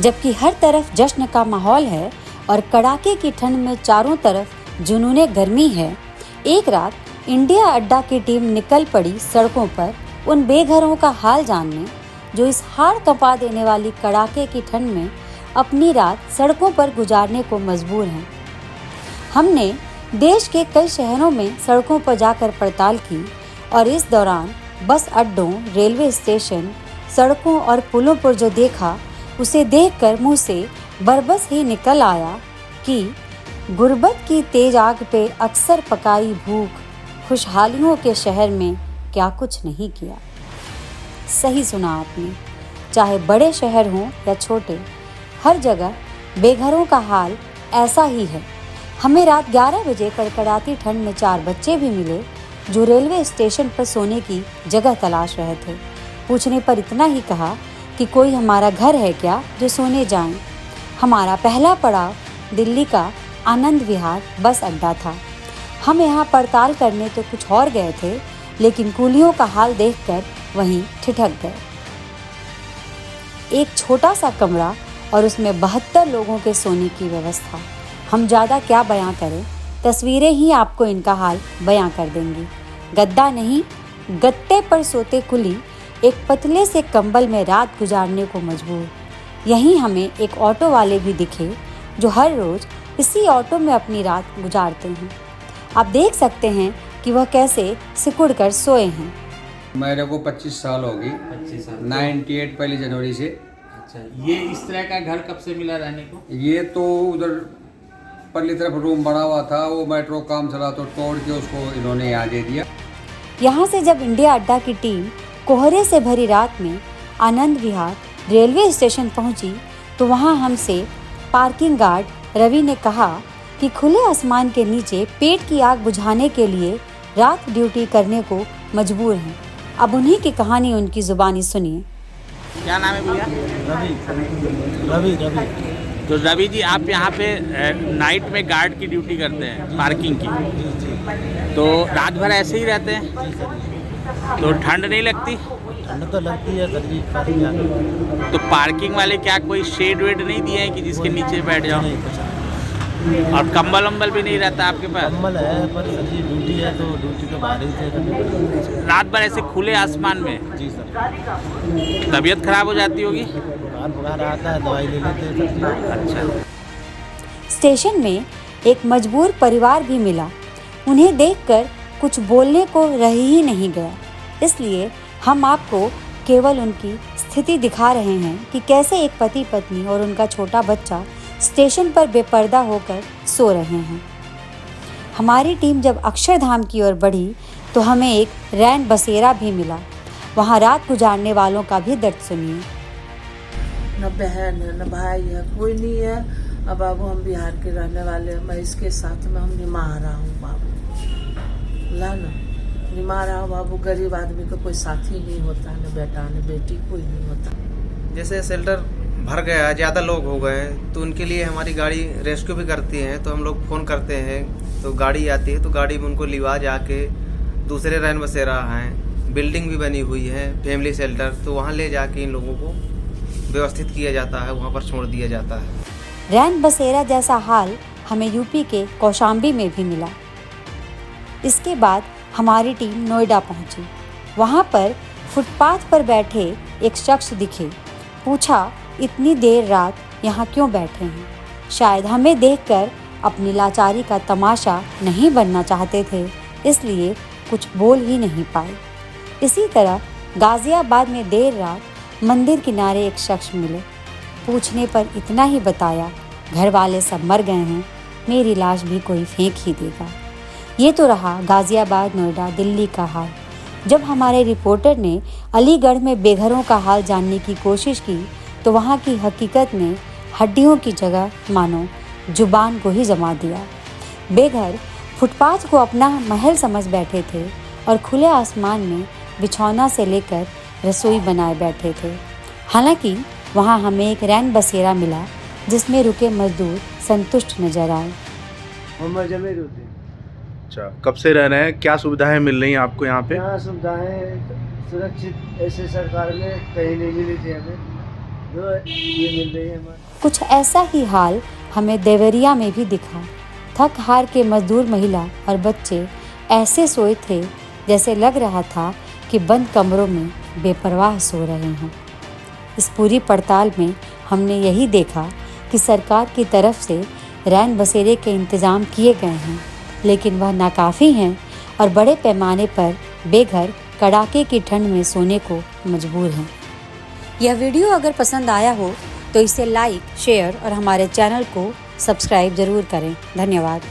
जबकि हर तरफ जश्न का माहौल है और कड़ाके की ठंड में चारों तरफ जुनूने गर्मी है, एक रात इंडिया अड्डा की टीम निकल पड़ी सड़कों पर उन बेघरों का हाल जानने जो इस हाड़ कंपा देने वाली कड़ाके की ठंड में अपनी रात सड़कों पर गुजारने को मजबूर हैं। हमने देश के कई शहरों में सड़कों पर जाकर पड़ताल की और इस दौरान बस अड्डों, रेलवे स्टेशन, सड़कों और पुलों पर जो देखा उसे देखकर मुंह से बरबस ही निकल आया कि गुर्बत की तेज आग पे अक्सर पकाई भूख खुशहालियों के शहर में क्या कुछ नहीं किया। सही सुना आपने, चाहे बड़े शहर हों या छोटे, हर जगह बेघरों का हाल ऐसा ही है। हमें रात 11 बजे कड़कड़ाती ठंड में 4 बच्चे भी मिले जो रेलवे स्टेशन पर सोने की जगह तलाश रहे थे। पूछने पर इतना ही कहा कि कोई हमारा घर है क्या जो सोने जाएं। हमारा पहला पड़ाव दिल्ली का आनंद विहार बस अड्डा था। हम यहाँ पड़ताल करने तो कुछ और गए थे, लेकिन कूलियों का हाल देखकर वहीं ठिठक गए। एक छोटा सा कमरा और उसमें 72 लोगों के सोने की व्यवस्था। हम ज़्यादा क्या बयां करें, तस्वीरें ही आपको इनका हाल बयां कर देंगी। गद्दा नहीं, गत्ते पर सोते कुली एक पतले से कंबल में रात गुजारने को मजबूर। यहीं हमें एक ऑटो वाले भी दिखे जो हर रोज़ इसी ऑटो में अपनी रात गुजारते हैं। आप देख सकते हैं कि वह कैसे सिकुड़ कर सोए हैं। मेरे को 25 साल हो गई। 25 साल 98 पहली जनवरी से। अच्छा, ये इस तरह का घर कब से मिला रहने को? ये तो उधर पल्ली तरफ रूम बना हुआ था, वो मेट्रो काम चला तो तोड़ के उसको इन्होंने यहाँ दे दिया। यहाँ से जब इंडिया अड्डा की टीम कोहरे से भरी रात में आनंद विहार रेलवे स्टेशन पहुंची तो वहां हमसे पार्किंग गार्ड रवि ने कहा कि खुले आसमान के नीचे पेट की आग बुझाने के लिए रात ड्यूटी करने को मजबूर हैं। अब उन्हीं की कहानी उनकी जुबानी सुनिए। क्या नाम है भैया? रवि। तो रवि जी, आप यहाँ पे नाइट में गार्ड की ड्यूटी करते हैं, पार्किंग की, तो रात भर ऐसे ही रहते हैं? तो ठंड नहीं लगती? ठंड तो लगती है सर जी। तो पार्किंग वाले क्या कोई शेड वेड नहीं दिए हैं कि जिसके नीचे बैठ जाओ? नहीं, कुछ नहीं। और कंबल वम्बल भी नहीं रहता आपके पास? कम्बल है पर सर जी ड्यूटी है तो ड्यूटी तो बाहर ही से रात भर ऐसे खुले आसमान में? जी सर। तबीयत खराब हो जाती होगी? बुखार आता है, दवाई ले लेते हैं सर जी। अच्छा। स्टेशन में एक मजबूर परिवार भी मिला। उन्हें देखकर कुछ बोलने को रह ही नहीं गया, इसलिए हम आपको केवल उनकी स्थिति दिखा रहे हैं कि कैसे एक पति पत्नी और उनका छोटा बच्चा स्टेशन पर बेपर्दा होकर सो रहे हैं। हमारी टीम जब अक्षरधाम की ओर बढ़ी तो हमें एक रैन बसेरा भी मिला। वहाँ रात गुजारने वालों का भी दर्द सुनिए। न बहन है न भाई है, कोई नहीं है। अब बाबू हम बिहार के रहने वाले हैं, मैं इसके साथ में हम निमा रहा हूँ बाबू, ला ना निमा रहा हूँ बाबू। गरीब आदमी का कोई साथी नहीं होता, न बेटा न बेटी, कोई नहीं होता। जैसे शेल्टर भर गया, ज़्यादा लोग हो गए तो उनके लिए हमारी गाड़ी रेस्क्यू भी करती है, तो हम लोग फ़ोन करते हैं तो गाड़ी आती है, तो गाड़ी में उनको लिवा जाके दूसरे रैन बसेरा हैं, बिल्डिंग भी बनी हुई है फैमिली शेल्टर, तो वहाँ ले जाके इन लोगों को व्यवस्थित किया जाता है, वहाँ पर छोड़ दिया जाता है। रैन बसेरा जैसा हाल हमें यूपी के कौशाम्बी में भी मिला। इसके बाद हमारी टीम नोएडा पहुंची। वहां पर फुटपाथ पर बैठे एक शख्स दिखे। पूछा, इतनी देर रात यहाँ क्यों बैठे हैं? शायद हमें देखकर अपनी लाचारी का तमाशा नहीं बनना चाहते थे, इसलिए कुछ बोल ही नहीं पाए। इसी तरह गाजियाबाद में देर रात मंदिर किनारे एक शख्स मिले। पूछने पर इतना ही बताया, घर वाले सब मर गए हैं, मेरी लाश भी कोई फेंक ही देगा। ये तो रहा गाजियाबाद, नोएडा, दिल्ली का हाल। जब हमारे रिपोर्टर ने अलीगढ़ में बेघरों का हाल जानने की कोशिश की तो वहाँ की हकीकत ने हड्डियों की जगह मानो जुबान को ही जमा दिया। बेघर फुटपाथ को अपना महल समझ बैठे थे और खुले आसमान में बिछौना से लेकर रसोई बनाए बैठे थे। हालांकि वहाँ हमें एक रैन बसेरा मिला जिसमें रुके मजदूर संतुष्ट नजर आए। अच्छा, कब से रह रहे हैं? क्या सुविधाएं मिल रही हैं आपको यहाँ पे? यहाँ सुविधाएं सुरक्षित ऐसे सरकार में कहीं नहीं मिली थी हमें। जो ये मिल रही है हमारे। कुछ ऐसा ही हाल हमें देवरिया में भी दिखा। थक हार के मजदूर महिला और बच्चे ऐसे सोए थे जैसे लग रहा था कि बंद कमरों में बेपरवाह सो रहे हों। इस पूरी पड़ताल में हमने यही देखा कि सरकार की तरफ से रैन बसेरे के इंतज़ाम किए गए हैं, लेकिन वह नाकाफ़ी हैं और बड़े पैमाने पर बेघर कड़ाके की ठंड में सोने को मजबूर हैं। यह वीडियो अगर पसंद आया हो तो इसे लाइक, शेयर और हमारे चैनल को सब्सक्राइब ज़रूर करें। धन्यवाद।